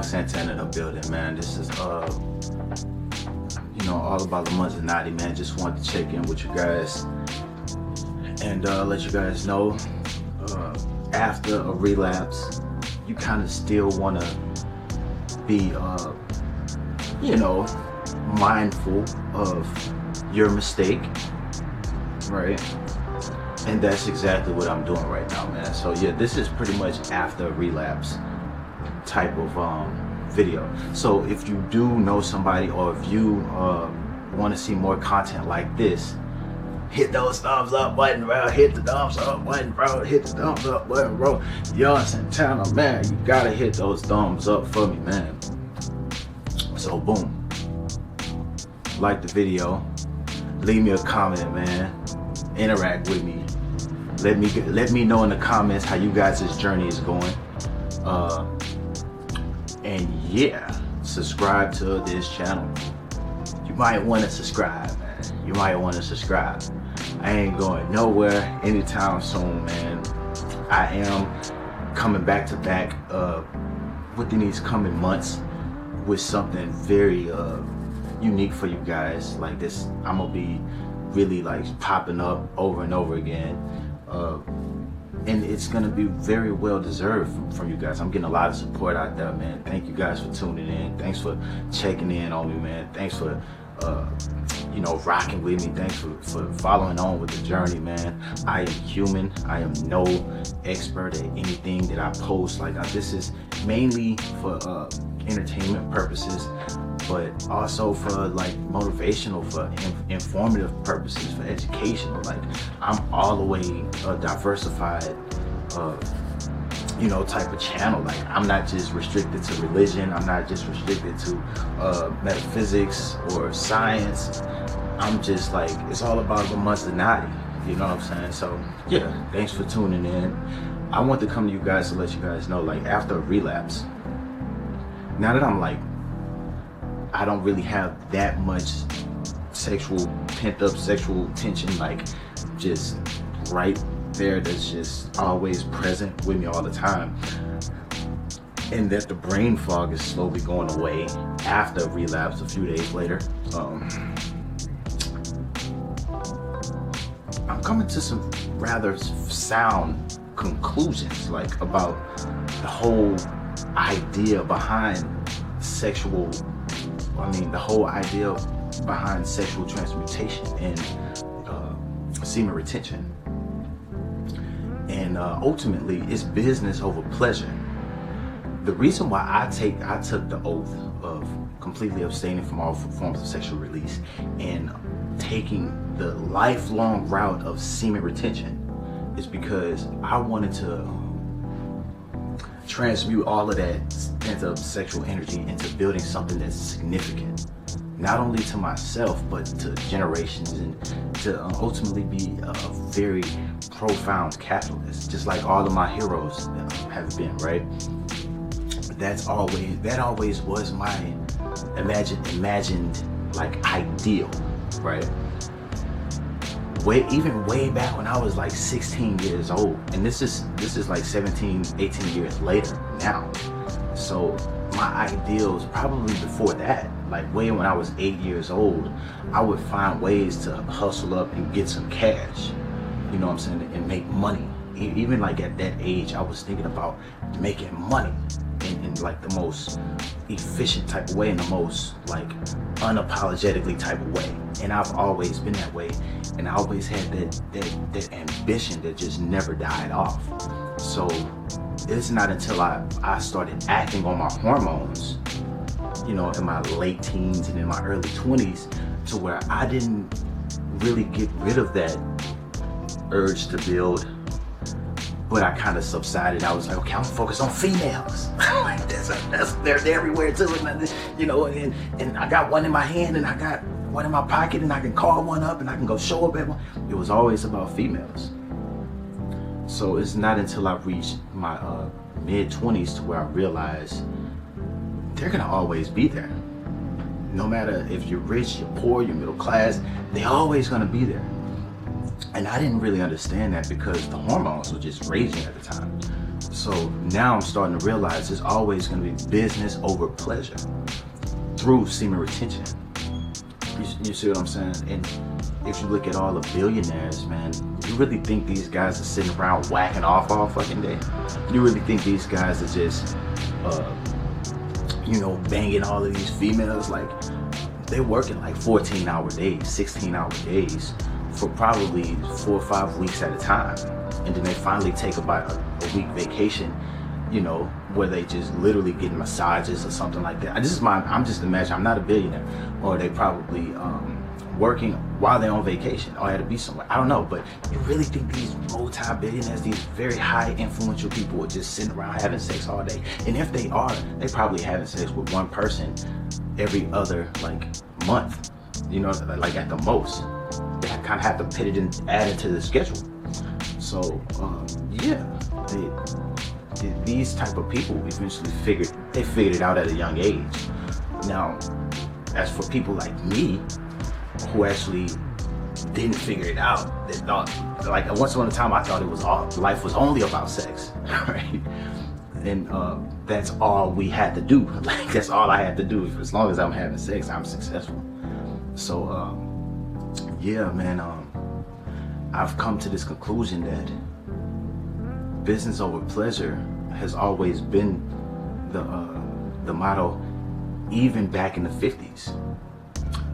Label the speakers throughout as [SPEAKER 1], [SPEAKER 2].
[SPEAKER 1] Young Santana in the building, man. This is all about the Monzanati, man. Just wanted to check in with you guys and let you guys know after a relapse, you kind of still want to be mindful of your mistake, right? And that's exactly what I'm doing right now, man. So yeah, this is pretty much after a relapse type of video. So if you do know somebody, or if you want to see more content like this, hit those thumbs up button, bro. Hit the thumbs up button, bro. Hit the thumbs up button, bro. Young Santana, man, you gotta hit those thumbs up for me, man. So boom, like the video, leave me a comment, man. Interact with me. Let me know in the comments how you guys' journey is going. And yeah, subscribe to this channel. You might want to subscribe, man. You might want to subscribe. I ain't going nowhere anytime soon, man. I am coming back to back within these coming months with something very unique for you guys. Like this, I'm gonna be really like popping up over and over again, and it's gonna be very well deserved from you guys. I'm getting a lot of support out there, man. Thank you guys for tuning in. Thanks for checking in on me, man. Thanks for rocking with me. Thanks for following on with the journey, man. I am human. I am no expert at anything that I post. Like this is mainly for entertainment purposes, but also for like motivational, for informative purposes, for educational. Like I'm all the way diversified type of channel. Like I'm not just restricted to religion. I'm not just restricted to metaphysics or science. I'm just like, it's all about the Monzanati, you know what I'm saying? So yeah, thanks for tuning in. I want to come to you guys to let you guys know, like after a relapse, now that I'm like, I don't really have that much pent up sexual tension, like just right there, that's just always present with me all the time, and that the brain fog is slowly going away after relapse a few days later. I'm coming to some rather sound conclusions, like about the whole idea behind the whole idea behind sexual transmutation and semen retention. And ultimately, it's business over pleasure. The reason why I took the oath of completely abstaining from all forms of sexual release and taking the lifelong route of semen retention is because I wanted to transmute all of that pent up sexual energy into building something that's significant, not only to myself, but to generations, and to ultimately be a very profound catalyst, just like all of my heroes have been, right? That always was my imagined like ideal, right? Even way back when I was like 16 years old, and this is like 17, 18 years later now. So my ideals probably before that, like way when I was 8 years old, I would find ways to hustle up and get some cash, you know what I'm saying, and make money. Even like at that age, I was thinking about making money in like the most efficient type of way, in the most like unapologetically type of way. And I've always been that way, and I always had that ambition that just never died off. So it's not until I started acting on my hormones, in my late teens and in my early 20s, to where I didn't really get rid of that urge to build, but I kind of subsided. I was like, okay, I'm focused on females. Like they're everywhere too, and I got one in my hand, and I got one in my pocket, and I can call one up, and I can go show up at one. It was always about females. So it's not until I reached my mid-20s to where I realized they're gonna always be there. No matter if you're rich, you're poor, you're middle class, they're always gonna be there. And I didn't really understand that because the hormones were just raging at the time. So now I'm starting to realize there's always going to be business over pleasure through semen retention. You see what I'm saying? And if you look at all the billionaires, man, you really think these guys are sitting around whacking off all fucking day? You really think these guys are just, banging all of these females? Like, they're working like 14-hour days, 16-hour days for probably 4 or 5 weeks at a time. And then they finally take about a week vacation, where they just literally get massages or something like that. I'm just imagining, I'm not a billionaire. Or they probably working while they're on vacation, or had to be somewhere. I don't know, but you really think these multi-billionaires, these very high influential people are just sitting around having sex all day? And if they are, they probably having sex with one person every other month, like at the most. They kind of have to put it in, add it to the schedule. So these type of people eventually figured it out at a young age. Now, as for people like me, who actually didn't figure it out, that thought, once upon a time, I thought life was only about sex, right? And that's all we had to do. That's all I had to do. As long as I'm having sex, I'm successful. So man, I've come to this conclusion that business over pleasure has always been the motto, even back in the 50s.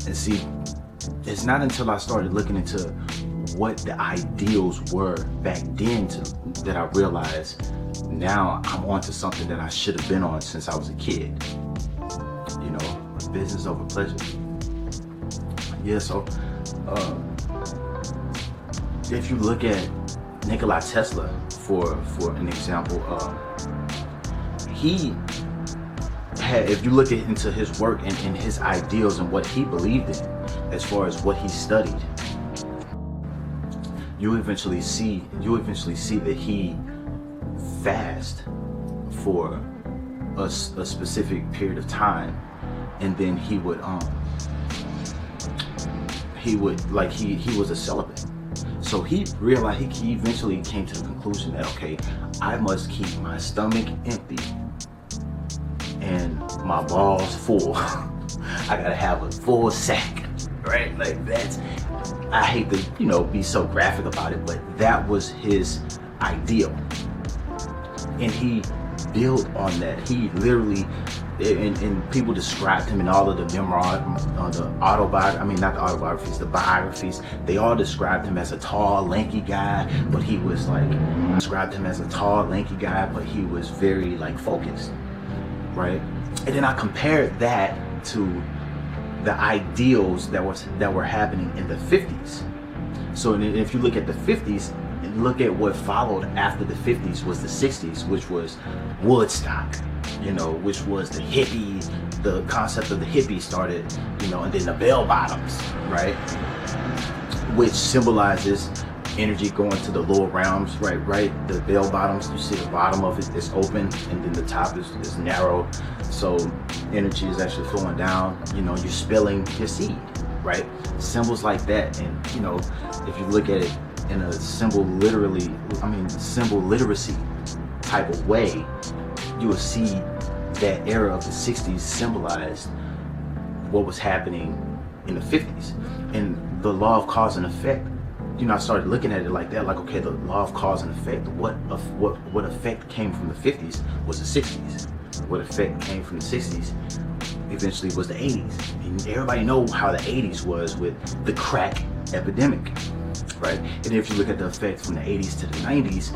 [SPEAKER 1] And see, it's not until I started looking into what the ideals were back then that I realized now I'm onto something that I should have been on since I was a kid. Business over pleasure. Yeah, so if you look at Nikola Tesla for an example, if you look into his work and his ideals and what he believed in, as far as what he studied, you eventually see that he fasted for a specific period of time, and then he was a celibate. So he realized, he eventually came to the conclusion that, okay, I must keep my stomach empty and my balls full. I gotta have a full sack, right? I hate to, be so graphic about it, but that was his ideal. And he built on that. He literally, and people described him in all of the the biographies, they all described him as a tall, lanky guy, but he was very focused, right? And then I compared that to the ideals that were happening in the 50s. So if you look at the 50s, and look at what followed after the 50s was the 60s, which was Woodstock, which was the hippie, the concept of the hippie started, and then the bell bottoms, right? Which symbolizes energy going to the lower realms, right? The bell bottoms, you see the bottom of it is open, and then the top is narrow. So energy is actually flowing down, you're spilling your seed, right? Symbols like that. And, if you look at it in a symbol literacy type of way, you will see that era of the 60s symbolized what was happening in the 50s. And the law of cause and effect, I started looking at it like that, okay, the law of cause and effect, what effect came from the 50s was the 60s. What effect came from the 60s eventually was the 80s. And everybody know how the 80s was with the crack epidemic, right? And if you look at the effects from the 80s to the 90s,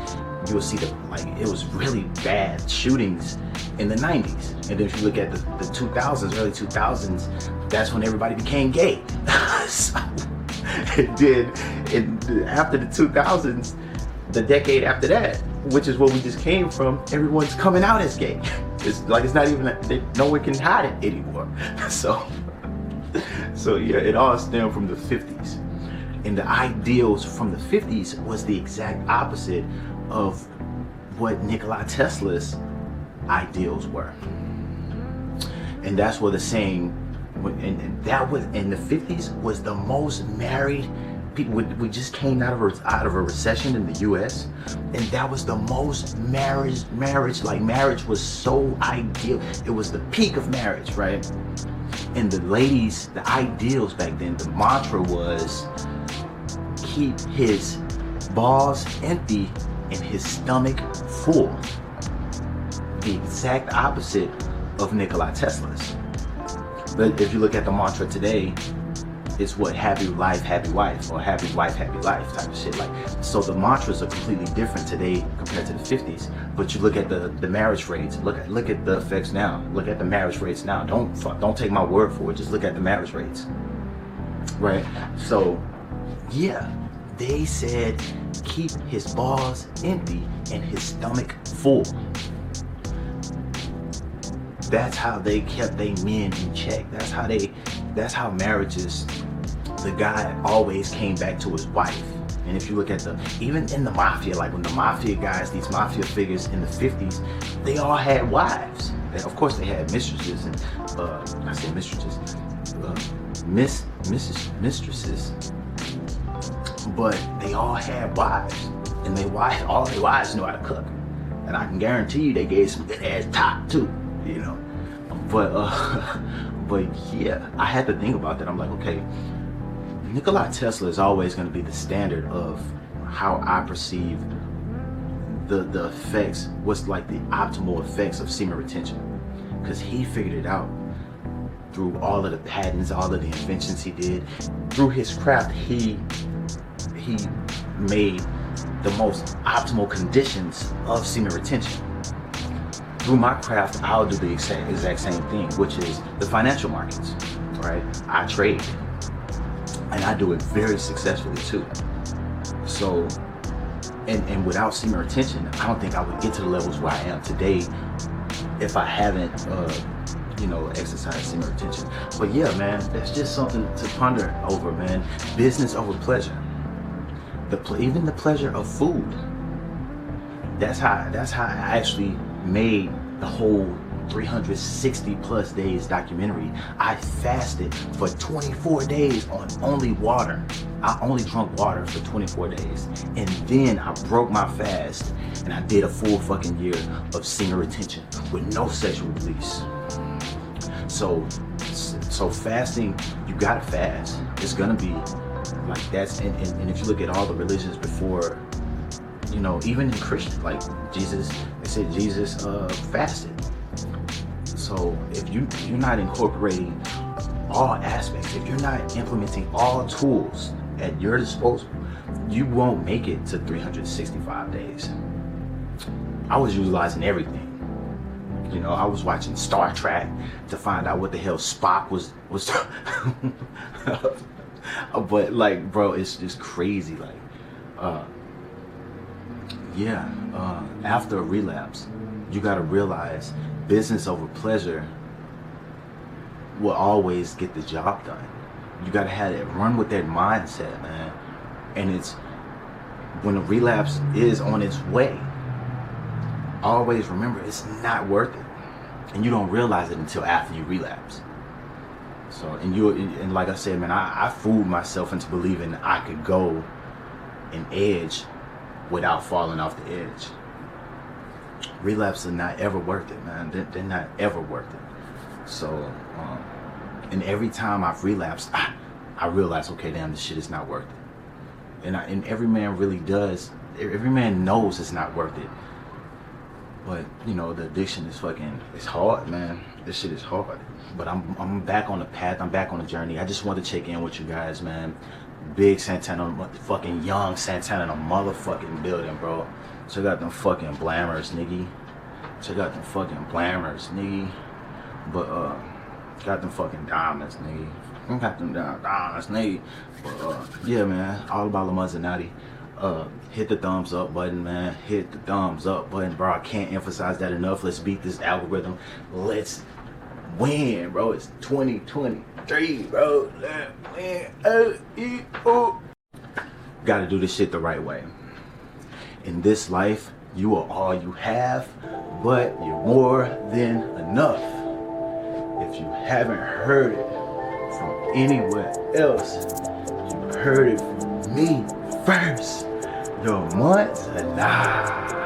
[SPEAKER 1] you will see that it was really bad shootings in the 90s. And then if you look at the 2000s, early 2000s, that's when everybody became gay. So it did. And after the 2000s, the decade after that, which is what we just came from, everyone's coming out as gay. It's not even, no one can hide it anymore. So yeah, it all stemmed from the 50s. And the ideals from the 50s was the exact opposite of what Nikola Tesla's ideals were. And that's what the saying, and that was in the 50s, was the most married we just came out of a recession in the U.S. and that was the most marriage was so ideal. It was the peak of marriage, right? And the ladies, the ideals back then, the mantra was keep his balls empty and his stomach full. The exact opposite of Nikola Tesla's. But if you look at the mantra today, it's what happy life, happy wife, or happy wife, happy life type of shit. Like, so the mantras are completely different today compared to the 50s. But you look at the marriage rates. Look at the effects now. Look at the marriage rates now. Don't take my word for it. Just look at the marriage rates, right? So, yeah, they said keep his balls empty and his stomach full. That's how they kept their men in check. That's how marriages, the guy always came back to his wife. And if you look at even in the mafia, like when the mafia guys, these mafia figures in the 50s, they all had wives. Of course they had mistresses and, I say mistresses, mistresses, but they all had wives. And all their wives knew how to cook. And I can guarantee you they gave some good ass top too, you know. But yeah, I had to think about that. I'm like, okay, Nikola Tesla is always going to be the standard of how I perceive the effects, what's like the optimal effects of semen retention, because he figured it out through all of the patents, all of the inventions he did. Through his craft, he made the most optimal conditions of semen retention. Through my craft, I'll do the exact same thing, which is the financial markets, right? I trade, and I do it very successfully too. So, and without semen retention, I don't think I would get to the levels where I am today if I haven't, exercised semen retention. But yeah, man, that's just something to ponder over, man. Business over pleasure. Even the pleasure of food. That's how I actually made the whole 360 plus days documentary. I fasted for 24 days on only water. I only drank water for 24 days. And then I broke my fast and I did a full fucking year of semen retention with no sexual release. So fasting, you gotta fast. It's gonna be like that's, and if you look at all the religions before, even in Christian, like Jesus, they said Jesus fasted. So if you're not incorporating all aspects, if you're not implementing all tools at your disposal, you won't make it to 365 days. I was utilizing everything. I was watching Star Trek to find out what the hell Spock was but like, bro, it's just crazy. Like, after a relapse, you gotta realize business over pleasure will always get the job done. You gotta have it, run with that mindset, man. And it's when a relapse is on its way, always remember it's not worth it. And you don't realize it until after you relapse. So, and like I said, man, I fooled myself into believing I could go an edge without falling off the edge. Relapses are not ever worth it, man. They're not ever worth it. So, and every time I've relapsed, I realize, okay, damn, this shit is not worth it. And every man really does. Every man knows it's not worth it. But the addiction is it's hard, man. This shit is hard. But I'm back on the path. I'm back on the journey. I just wanted to check in with you guys, man. Big Santana, fucking young Santana in a motherfucking building, bro. Check out them fucking blammers, nigga. Check out them fucking blammers, nigga. But got them fucking diamonds, nigga. Got them diamonds, nigga. But yeah, man. All about the Mazzanati. Hit the thumbs up button, man. Hit the thumbs up button, bro. I can't emphasize that enough. Let's beat this algorithm. Let's win, bro. It's 2023, bro. Let's win. Gotta do this shit the right way. In this life, you are all you have, but you're more than enough. If you haven't heard it from anywhere else, you heard it from me first. Your months, nah.